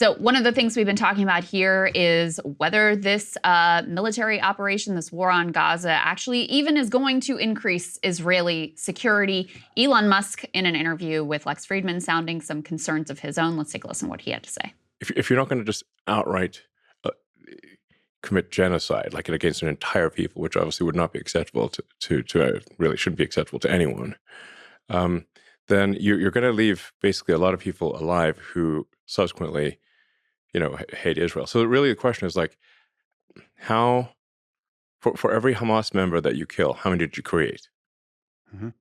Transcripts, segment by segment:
So one of the things we've been talking about here is whether this military operation, this war on Gaza, actually even is going to increase Israeli security. Elon Musk, in an interview with Lex Friedman, sounding some concerns of his own. Let's take a listen to what he had to say. If you're not going to just outright commit genocide, like against an entire people, which obviously would not be acceptable really shouldn't be acceptable to anyone, then you're going to leave basically a lot of people alive who subsequently, hate Israel. So really the question is like, how, for every Hamas member that you kill, how many did you create? Mm-hmm.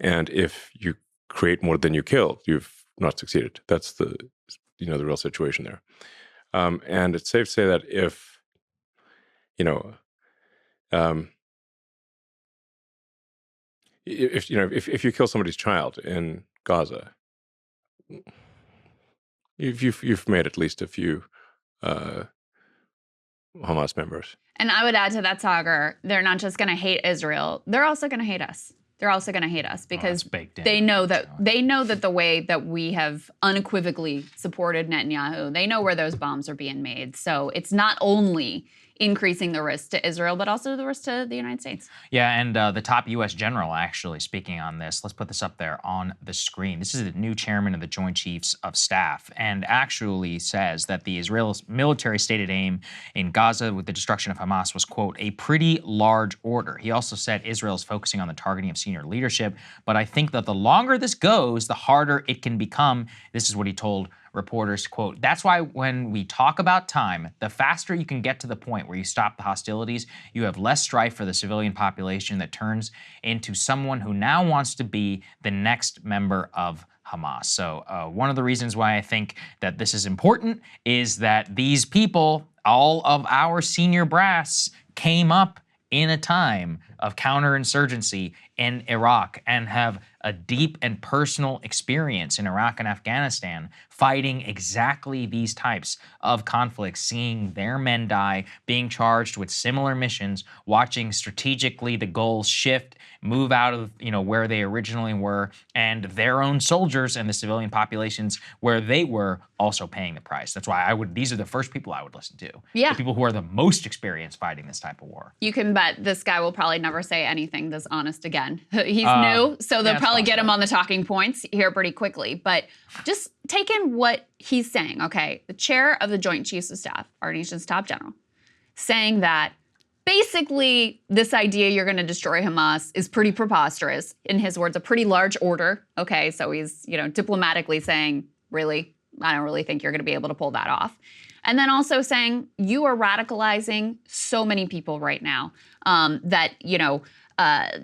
And if you create more than you killed, you've not succeeded. That's the real situation there. And it's safe to say that if you kill somebody's child in Gaza, you've made at least a few Hamas members. And I would add to that, Saagar, they're not just going to hate Israel; they're also going to hate us. They're also going to hate us because they know that the way that we have unequivocally supported Netanyahu, they know where those bombs are being made. So it's not only increasing the risk to Israel, but also the risk to the United States. Yeah, and the top U.S. general actually speaking on this. Let's put this up there on the screen. This is the new chairman of the Joint Chiefs of Staff, and actually says that the Israel's military stated aim in Gaza with the destruction of Hamas was, quote, a pretty large order. He also said Israel's focusing on the targeting of senior leadership, but I think that the longer this goes, the harder it can become. This is what he told reporters, quote, that's why when we talk about time, the faster you can get to the point where you stop the hostilities, you have less strife for the civilian population that turns into someone who now wants to be the next member of Hamas. So one of the reasons why I think that this is important is that these people, all of our senior brass, came up in a time of counterinsurgency in Iraq and have a deep and personal experience in Iraq and Afghanistan fighting exactly these types of conflicts, seeing their men die, being charged with similar missions, watching strategically the goals shift, move out of where they originally were, and their own soldiers and the civilian populations where they were also paying the price. That's why these are the first people I would listen to. Yeah. The people who are the most experienced fighting this type of war. You can bet this guy will probably never say anything this honest again. He's new, so they'll probably get him on the talking points here pretty quickly. But just take in what he's saying, okay? The chair of the Joint Chiefs of Staff, our nation's top general, saying that basically this idea you're going to destroy Hamas is pretty preposterous. In his words, a pretty large order. Okay, so he's, diplomatically saying, really, I don't really think you're going to be able to pull that off. And then also saying you are radicalizing so many people right now that,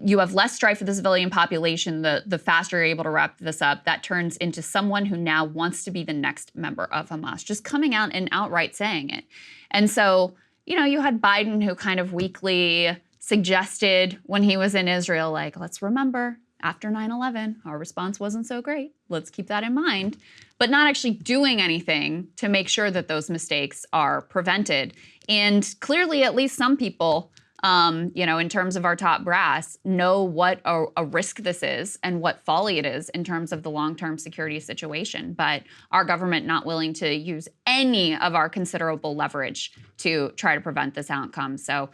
you have less strife for the civilian population, the faster you're able to wrap this up, that turns into someone who now wants to be the next member of Hamas, just coming out and outright saying it. And so, you had Biden who kind of weakly suggested when he was in Israel, like, let's remember, after 9/11, our response wasn't so great. Let's keep that in mind, but not actually doing anything to make sure that those mistakes are prevented. And clearly, at least some people, in terms of our top brass, know what a risk this is and what folly it is in terms of the long-term security situation. But our government not willing to use any of our considerable leverage to try to prevent this outcome. So,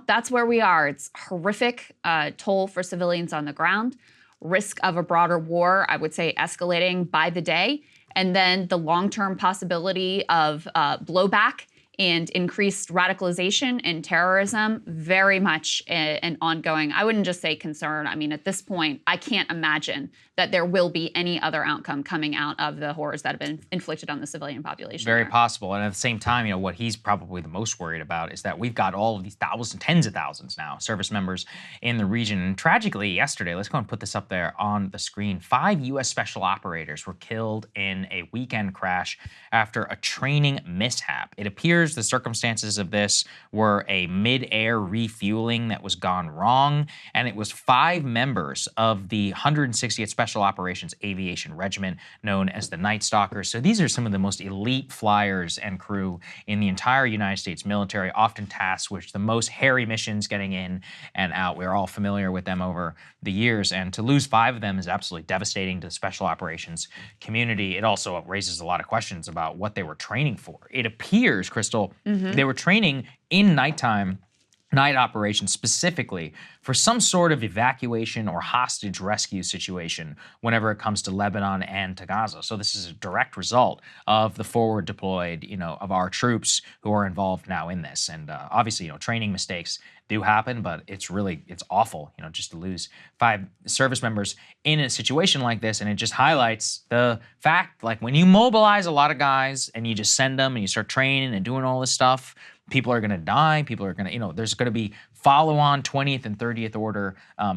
that's where we are. It's horrific toll for civilians on the ground, risk of a broader war, I would say escalating by the day, and then the long-term possibility of blowback and increased radicalization and terrorism, very much an ongoing, I wouldn't just say concern. I mean, at this point, I can't imagine that there will be any other outcome coming out of the horrors that have been inflicted on the civilian population. Very possible. And at the same time, what he's probably the most worried about is that we've got all of these thousands, tens of thousands now, service members in the region. And tragically, yesterday, let's go and put this up there on the screen, 5 U.S. special operators were killed in a weekend crash after a training mishap. It appears appears the circumstances of this were a mid-air refueling that was gone wrong, and it was 5 members of the 160th Special Operations Aviation Regiment, known as the Night Stalkers. So these are some of the most elite flyers and crew in the entire United States military, often tasked with the most hairy missions getting in and out. We're all familiar with them over the years, and to lose 5 of them is absolutely devastating to the special operations community. It also raises a lot of questions about what they were training for. It appears, Krystal, they were training in nighttime, night operations specifically for some sort of evacuation or hostage rescue situation whenever it comes to Lebanon and to Gaza. So this is a direct result of the forward deployed, of our troops who are involved now in this. And obviously, training mistakes do happen, but it's awful, just to lose 5 service members in a situation like this. And it just highlights the fact, like, when you mobilize a lot of guys and you just send them and you start training and doing all this stuff, people are going to die. People are going to, there's going to be follow-on 20th and 30th order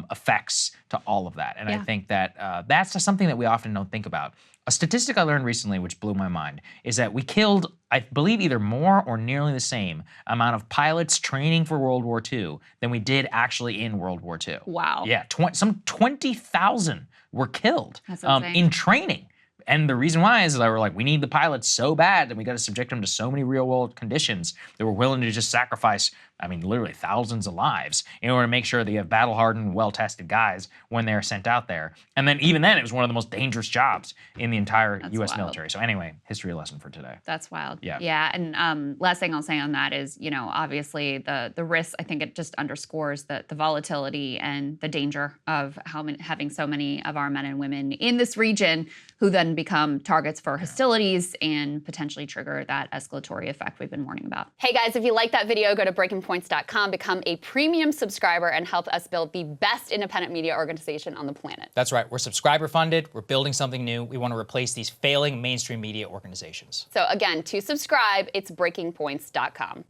effects to all of that. And I think that that's just something that we often don't think about. A statistic I learned recently, which blew my mind, is that we killed, I believe, either more or nearly the same amount of pilots training for World War II than we did actually in World War II. Wow. Yeah, some 20,000 were killed in training. And the reason why is that we're like, we need the pilots so bad, and we got to subject them to so many real-world conditions that we're willing to just sacrifice, literally thousands of lives in order to make sure that you have battle-hardened, well-tested guys when they're sent out there. And then even then, it was one of the most dangerous jobs in the entire U.S. military. So anyway, history lesson for today. That's wild. Yeah. Yeah. And last thing I'll say on that is, obviously the risk, I think it just underscores the volatility and the danger of having so many of our men and women in this region who then become targets for hostilities and potentially trigger that escalatory effect we've been warning about. Hey guys, if you like that video, go to breakingpoints.com, become a premium subscriber, and help us build the best independent media organization on the planet. That's right. We're subscriber funded. We're building something new. We want to replace these failing mainstream media organizations. So again, to subscribe, it's breakingpoints.com.